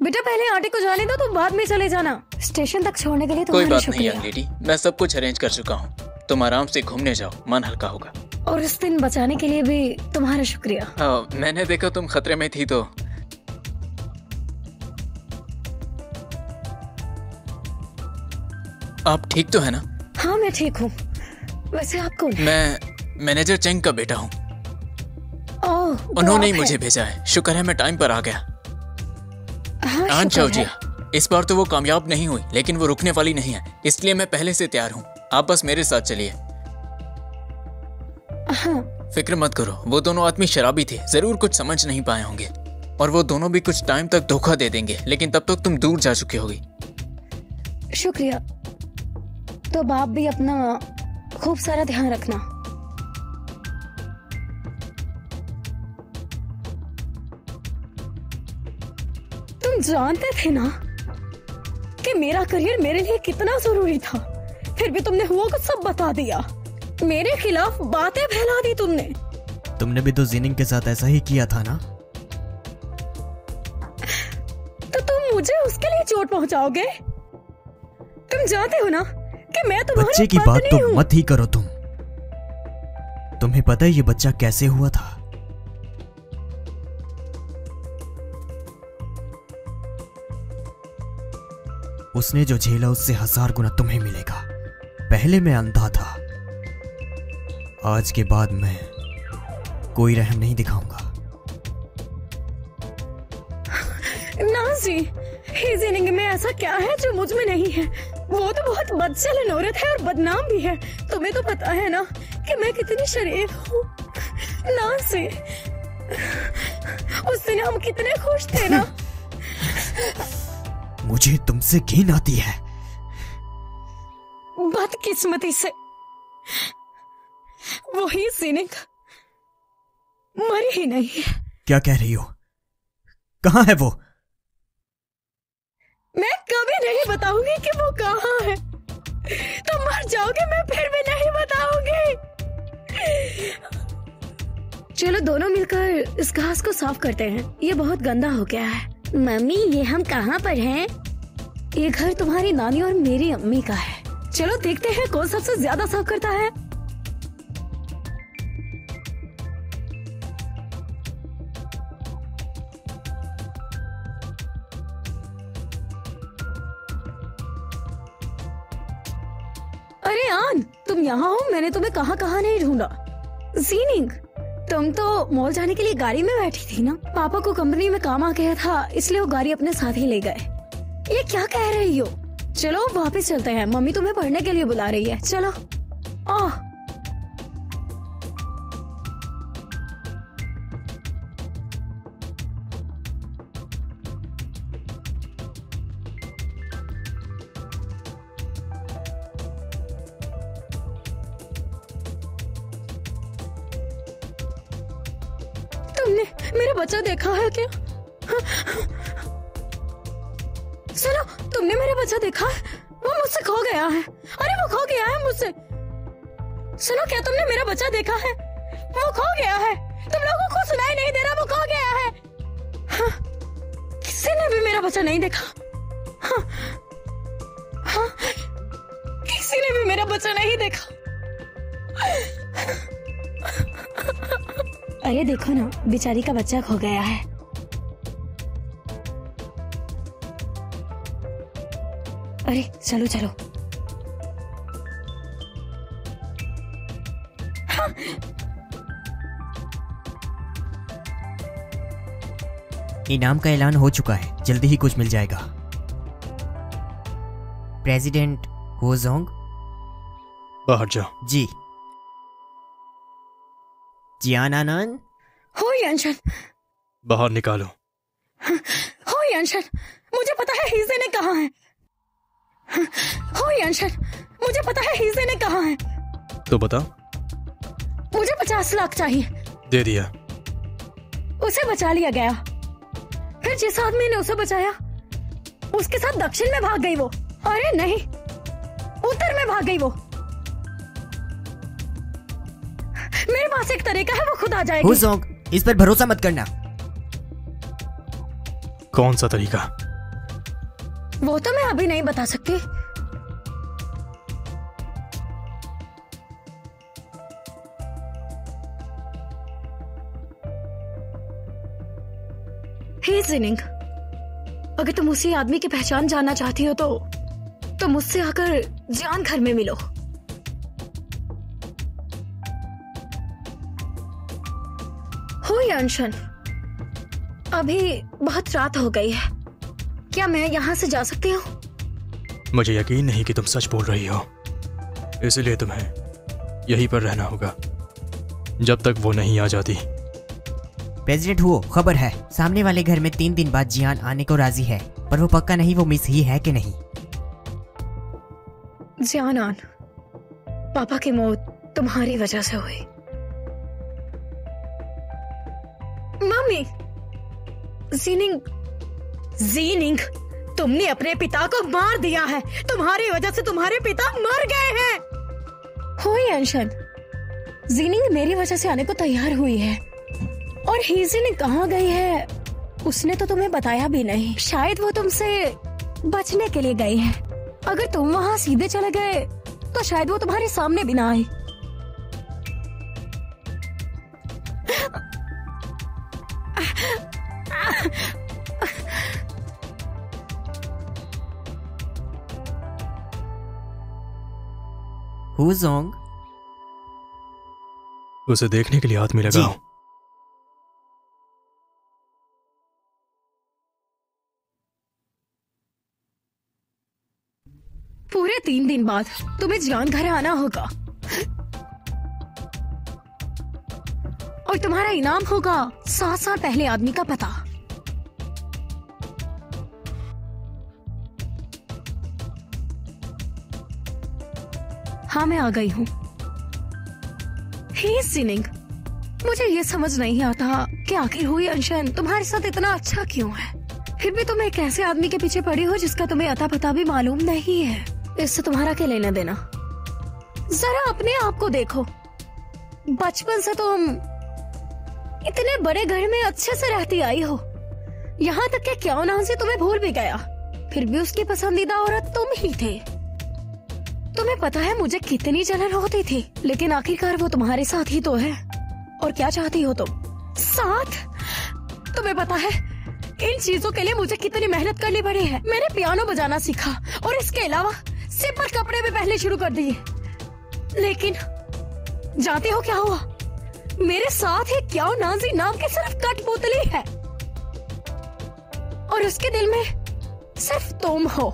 बेटा पहले आंटी को जाने दो, तो बाद में चले जाना। स्टेशन तक छोड़ने के लिए कोई तुम्हारा बात नहीं शुक्रिया। यंग लेडी, मैं सब कुछ अरेंज कर चुका हूँ। तुम आराम से घूमने जाओ, मन हल्का होगा। और इस दिन बचाने के लिए भी तुम्हारा शुक्रिया। मैंने देखा तुम खतरे में थी तो। आप ठीक तो है ना? हाँ मैं ठीक हूँ। वैसे आप कौन? मैं मैनेजर चेंग का बेटा हूँ। ओह, उन्होंने ही मुझे भेजा है। शुक्र है मैं टाइम पर आ गया। हाँ, आन शुक्र है। चाओजिया, इस बार तो वो कामयाब नहीं हुई, लेकिन वो रुकने वाली नहीं है, इसलिए मैं पहले से तैयार हूँ। आप बस मेरे साथ चलिए। हाँ। फिक्र मत करो, वो दोनों आदमी शराबी थे, जरूर कुछ समझ नहीं पाए होंगे और वो दोनों भी कुछ टाइम तक धोखा दे देंगे, लेकिन तब तक तुम दूर जा चुकी होगी। शुक्रिया। तो बाप भी अपना खूब सारा ध्यान रखना। तुम जानते थे ना कि मेरा करियर मेरे लिए कितना जरूरी था, फिर भी तुमने हुआ को सब बता दिया। मेरे खिलाफ बातें फैला दी तुमने। तुमने भी तो जिनिंग के साथ ऐसा ही किया था ना? तो तुम मुझे उसके लिए चोट पहुंचाओगे? तुम जानते हो ना कि मैं तुम्हारी बच्चे की बात तो मत ही करो तुम। तुम्हें पता है ये बच्चा कैसे हुआ था? उसने जो झेला उससे 1000 गुना तुम्हें मिलेगा। पहले मैं अंधा था, आज के बाद मैं कोई रहम नहीं दिखाऊंगा। नाजी, हीजिनिंग में ऐसा क्या है जो मुझ में नहीं है? वो तो बहुत बदचलन औरत है और बदनाम भी है। तुम्हें तो पता है ना कि मैं कितनी शरीफ हूँ। नाजी, उस दिन हम कितने खुश थे ना। मुझे तुमसे घिन आती है। बदकिस्मती से वही जीनिंग मरी ही नहीं है। क्या कह रही हो? कहाँ है वो? मैं कभी नहीं बताऊंगी कि वो कहाँ है। तुम मर जाओगे, मैं फिर भी नहीं बताऊंगी। चलो दोनों मिलकर इस घास को साफ करते हैं, ये बहुत गंदा हो गया है। मम्मी, ये हम कहाँ पर हैं? ये घर तुम्हारी नानी और मेरी अम्मी का है। चलो देखते हैं कौन सबसे ज्यादा साफ करता है। अरे आन, तुम यहाँ हो? मैंने तुम्हें कहाँ कहाँ नहीं ढूंढा। जीनिंग, तुम तो मॉल जाने के लिए गाड़ी में बैठी थी ना? पापा को कंपनी में काम आ गया था, इसलिए वो गाड़ी अपने साथ ही ले गए। ये क्या कह रही हो? चलो वापस चलते हैं, मम्मी तुम्हें पढ़ने के लिए बुला रही है। चलो। तुमने मेरा बच्चा देखा है क्या? सुनो, तुमने मेरा बच्चा देखा है? वो मुझसे खो गया है। अरे वो खो गया है मुझसे। सुनो, क्या तुमने मेरा बच्चा देखा है? वो खो गया है। तुम लोगों को सुनाई नहीं दे रहा? वो खो गया है। हाँ, किसी ने भी मेरा बच्चा नहीं देखा। हाँ, हाँ, किसी ने भी मेरा बच्चा नहीं देखा। अरे देखो ना, बेचारी का बच्चा खो गया है। अरे चलो चलो। हाँ। इनाम का ऐलान हो चुका है, जल्दी ही कुछ मिल जाएगा। प्रेसिडेंट होजोंग, बाहर जाओ। जी। जियानानन, हो यांशन, बाहर निकालो। हो यांशन, मुझे पता है हीजे ने कहा है। हो यांशन, मुझे पता है हीजे ने कहा है। तो बताओ। मुझे 50 लाख चाहिए। दे दिया। उसे बचा लिया गया। फिर जिस आदमी ने उसे बचाया, उसके साथ दक्षिण में भाग गई वो। अरे नहीं, उत्तर में भाग गई वो। मेरे पास एक तरीका है, वो खुद आ जाएगी। होजोंग, इस पर भरोसा मत करना। कौन सा तरीका? वो तो मैं अभी नहीं बता सकती। हे जिनिंग, अगर तुम उसी आदमी की पहचान जानना चाहती हो तो मुझसे आकर जियान घर में मिलो। हो यानशन, अभी बहुत रात हो गई है, क्या मैं यहाँ से जा सकती हूँ? मुझे यकीन नहीं कि तुम सच बोल रही हो, इसलिए तुम्हें यहीं पर रहना होगा जब तक वो नहीं आ जाती। प्रेसिडेंट हुओ, खबर है सामने वाले घर में 3 दिन बाद जियान आने को राजी है, पर वो पक्का नहीं वो मिस ही है कि नहीं। जियान, पापा की मौत तुम्हारी वजह से हुई। मम्मी, जीनिंग, तुमने अपने पिता को मार दिया है। तुम्हारी वजह से तुम्हारे पिता मर गए हैं। हुई अंशन, जीनिंग मेरी वजह से आने को तैयार हुई है, और हीजिन कहाँ गई है उसने तो तुम्हें बताया भी नहीं। शायद वो तुमसे बचने के लिए गई है। अगर तुम वहाँ सीधे चले गए तो शायद वो तुम्हारे सामने भी ना आए। हुजोंग, उसे देखने के लिए हाथ में लगाओ। पूरे 3 दिन बाद तुम्हें जियान घर आना होगा, और तुम्हारा इनाम होगा 7 साल पहले आदमी का पता। हाँ, मैं आ गई हूँ। हे जिनिंग, मुझे ये समझ नहीं आता कि आखिर हुई अंशन तुम्हारे साथ इतना अच्छा क्यों है। फिर भी तुम एक ऐसे आदमी के पीछे पड़ी हो जिसका तुम्हें अता पता भी मालूम नहीं है। इससे तुम्हारा क्या लेना देना? जरा अपने आप को देखो। बचपन से तुम इतने बड़े घर में अच्छे से रहती आई हो, यहाँ तक कि क्या नाज़ी तुम्हें भूल भी गया, फिर भी उसकी पसंदीदा औरत तुम ही थे। तुम्हें पता है मुझे कितनी जलन होती थी, लेकिन आखिरकार वो तुम्हारे साथ ही तो है। और क्या चाहती हो तुम? साथ? तुम्हें पता है इन चीजों के लिए मुझे कितनी मेहनत करनी पड़ी है। मैंने पियानो बजाना सीखा और इसके अलावा सिंपल कपड़े भी पहनने शुरू कर दिए। लेकिन जानते हो क्या हुआ? मेरे साथ ही क्या नाज़ी नाम की सिर्फ कठपुतली है, और उसके दिल में सिर्फ तुम हो।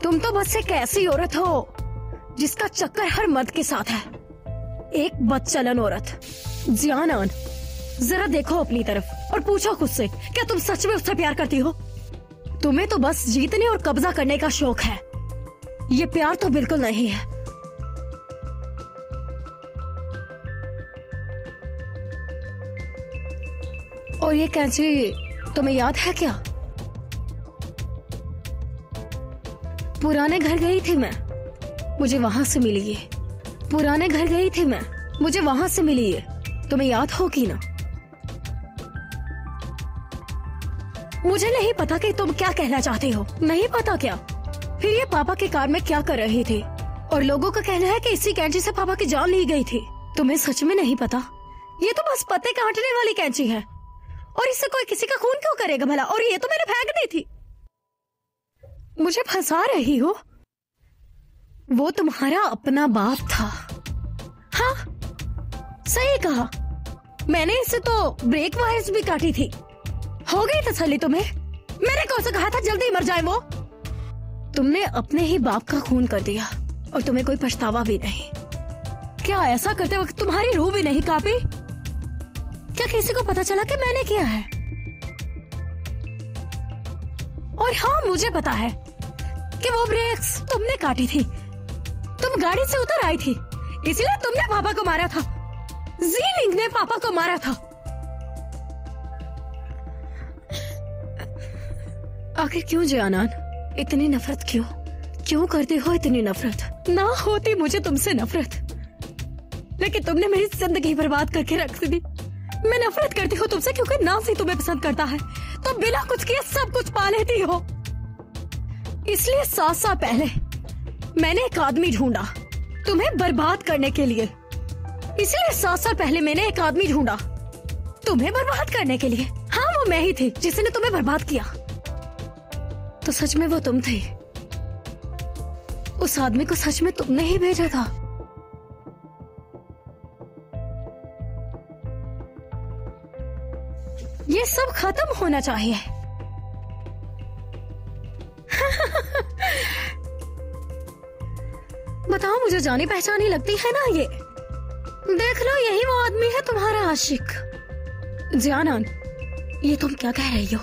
तुम तो बस एक ऐसी औरत हो जिसका चक्कर हर मर्द के साथ है, एक बदचलन औरत। जियान, जरा देखो अपनी तरफ और पूछो खुद से, क्या तुम सच में उससे प्यार करती हो? तुम्हें तो बस जीतने और कब्जा करने का शौक है, ये प्यार तो बिल्कुल नहीं है। और ये कैंची तुम्हें याद है क्या? पुराने घर गई थी मैं, मुझे वहां से मिली ये। पुराने घर गई थी मैं, मुझे वहां से मिली ये। तुम्हें याद होगी ना? मुझे नहीं पता कि तुम क्या कहना चाहते हो। नहीं पता क्या? फिर ये पापा के कार में क्या कर रही थी? और लोगों का कहना है कि इसी कैंची से पापा की जान ली गई थी। तुम्हें सच में नहीं पता? ये तो बस पत्ते काटने वाली कैंची है, और इससे कोई किसी का खून क्यों करेगा भला? और ये तो मैंने फेंक दी थी। मुझे फंसा रही हो? वो तुम्हारा अपना बाप था। हाँ, सही कहा। मैंने इससे तो ब्रेक वायर्स भी काटी थी। हो गई तसल्ली तुम्हें? मैंने कौन सा कहा था जल्दी मर जाए वो? तुमने अपने ही बाप का खून कर दिया, और तुम्हें कोई पछतावा भी नहीं। क्या ऐसा करते वक्त तुम्हारी रूह भी नहीं कांपी? क्या किसी को पता चला कि मैंने किया है? और हाँ, मुझे पता है कि वो ब्रेक्स तुमने काटी थी। तुम गाड़ी से उतर आई थी, इसीलिए तुमने पापा को मारा था। जीनिंग ने पापा को मारा था। आखिर क्यों जियान, इतनी नफरत क्यों? क्यों करते हो इतनी नफरत? ना होती मुझे तुमसे नफरत, लेकिन तुमने मेरी जिंदगी बर्बाद करके रख दी। मैं नफरत करती हूँ तुमसे क्योंकि नाज़ी तुम्हें पसंद करता है। तुम बिना कुछ किए सब कुछ पा लेती हो। इसलिए 7 साल पहले मैंने एक आदमी ढूंढा तुम्हें बर्बाद करने के लिए। इसलिए 7 साल पहले मैंने एक आदमी ढूंढा तुम्हें बर्बाद करने के लिए। हाँ, वो मैं ही थी जिसने तुम्हें बर्बाद किया। तो सच में वो तुम थे। उस आदमी को सच में तुमने ही भेजा था। ये सब खत्म होना चाहिए। बताओ, मुझे जानी पहचानी लगती है ना ये। देख लो, यही वो आदमी है तुम्हारा आशिक। जियानान, ये तुम क्या कह रही हो?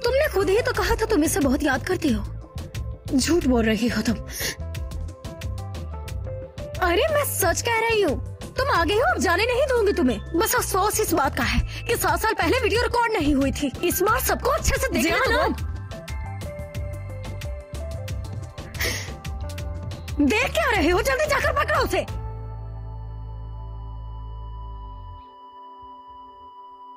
तुमने खुद ही तो कहा था तुम इसे बहुत याद करती हो। झूठ बोल रही हो तुम। अरे मैं सच कह रही हूँ। तुम आगे हो, अब जाने नहीं दूंगी तुम्हें। बस अफसोस इस बात का है कि 7 साल पहले वीडियो रिकॉर्ड नहीं हुई थी। इस बार सबको अच्छे से देखना। देख क्या रहे हो? जल्दी जाकर पकड़ो उसे।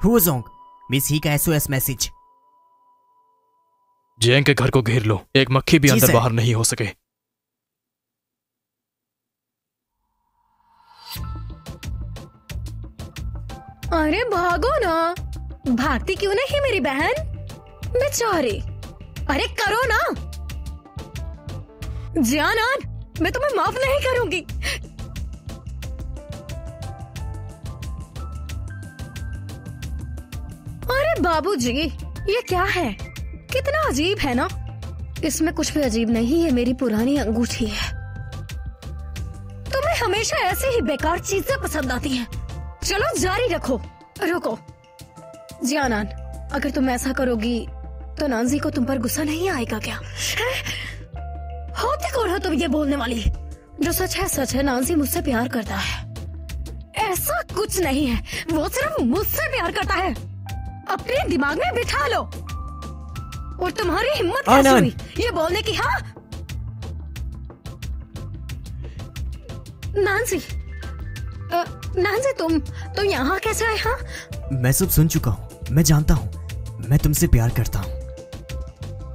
हुजोंग, मिस ही का SOS मैसेज। जैंग के घर को घेर लो, एक मक्खी भी जी अंदर सर। बाहर नहीं हो सके। अरे भागो ना। भागती क्यों नहीं मेरी बहन? बेचारी। अरे करो ना। जियानान, मैं तुम्हें माफ नहीं करूंगी। अरे बाबूजी, ये क्या है? कितना अजीब है ना। इसमें कुछ भी अजीब नहीं है, मेरी पुरानी अंगूठी है। तुम्हें हमेशा ऐसे ही बेकार चीजें पसंद आती हैं। चलो जारी रखो। रुको जियानान, अगर तुम ऐसा करोगी तो नांजी को तुम पर गुस्सा नहीं आएगा क्या? होती कौन हो तुम ये बोलने वाली? जो सच है सच है, नांजी मुझसे प्यार करता है। ऐसा कुछ नहीं है, वो सिर्फ मुझसे प्यार करता है। अपने दिमाग में बिठा लो। और तुम्हारी हिम्मत कैसे हुई ये बोलने की? हाँ नांजी, नांजी तुम यहाँ कैसे आए? हाँ, मैं सब सुन चुका हूँ। मैं जानता हूँ, मैं तुमसे प्यार करता हूँ।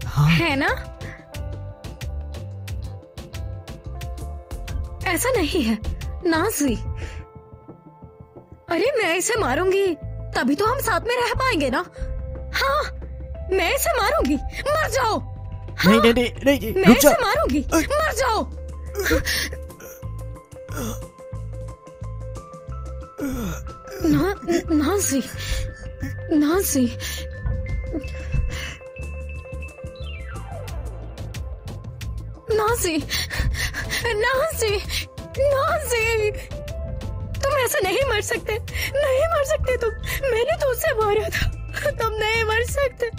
हाँ, है ना? ऐसा नहीं है नांजी। अरे मैं इसे मारूंगी तभी तो हम साथ में रह पाएंगे ना। हाँ, मैं इसे मारूंगी। मर जाओ। हाँ, नहीं नहीं नहीं नहीं, मैं रुक इसे जाओ। मारूंगी। मर जाओ। नांसी, नांसी, नांसी, नांसी, नांसी, तुम ऐसे नहीं मर सकते। नहीं मर सकते तुम। मैंने तो उसे मारा था। तुम नहीं मर सकते।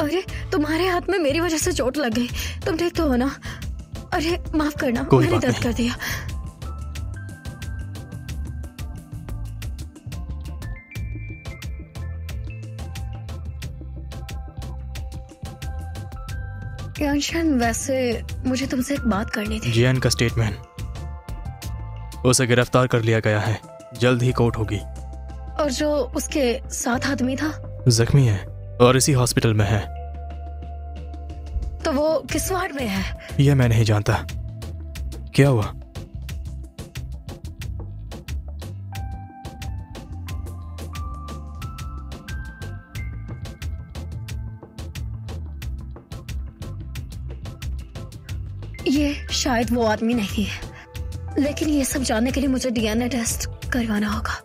अरे तुम्हारे हाथ में मेरी वजह से चोट लग गई। तुम ठीक तो हो ना? अरे माफ करना, कोई मैंने बात दर्द नहीं। कर दिया। यानशन, वैसे मुझे तुमसे एक बात करनी थी। जियान का स्टेटमेंट, उसे गिरफ्तार कर लिया गया है, जल्द ही कोर्ट होगी। और जो उसके साथ आदमी था जख्मी है और इसी हॉस्पिटल में है। तो वो किस वार्ड में है? यह मैं नहीं जानता। क्या हुआ? ये शायद वो आदमी नहीं है, लेकिन ये सब जानने के लिए मुझे DNA टेस्ट करवाना होगा।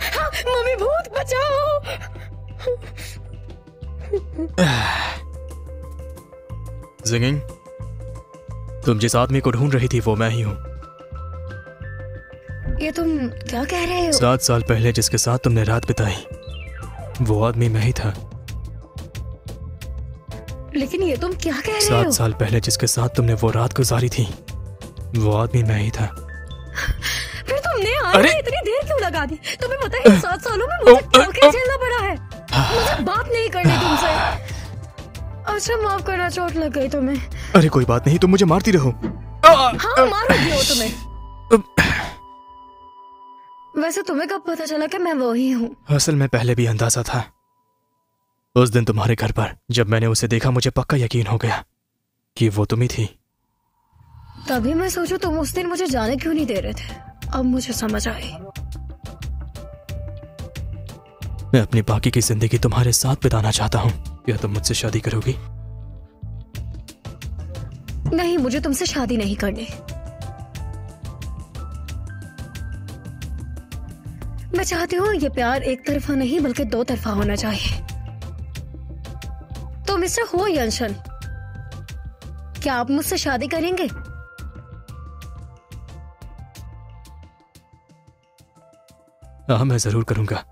हाँ, मम्मी भूत बचाओ। जिंगिंग, तुम जिस आदमी को ढूंढ रही थी वो मैं ही हूँ। ये तुम क्या कह रहे हो? 7 साल पहले जिसके साथ तुमने रात बिताई वो आदमी मैं ही था। लेकिन ये तुम क्या कह रहे 7 हो? साल पहले जिसके साथ तुमने वो रात गुजारी थी वो आदमी मैं ही था। फिर तुमने आने में इतनी देर क्यों लगा दी? तुम्हें पता है 7 सालों में मुझे क्या क्या झेलना पड़ा है। मुझे बात नहीं करनी तुमसे। अच्छा माफ करना, चोट लग गई तुम्हें। अरे कोई बात नहीं, तुम मुझे मारती रहो। हाँ मारूंगी हो तुम्हें। वैसे तुम्हें कब पता चला कि मैं वो ही हूँ? असल में पहले भी अंदाजा था। उस दिन तुम्हारे घर पर जब मैंने उसे देखा मुझे पक्का यकीन हो गया कि वो तुम ही थी। तभी मैं सोचूं तुम उस दिन मुझे जाने क्यों नहीं दे रहे थे। अब मुझे समझ आई। मैं अपनी बाकी की जिंदगी तुम्हारे साथ बिताना चाहता हूँ। क्या तुम मुझसे शादी करोगी? नहीं, मुझे तुमसे शादी नहीं करनी। मैं चाहती हूँ ये प्यार एक तरफा नहीं बल्कि 2 तरफा होना चाहिए। तुम इससे हो यंशन, क्या आप मुझसे शादी करेंगे? हाँ, मैं जरूर करूंगा।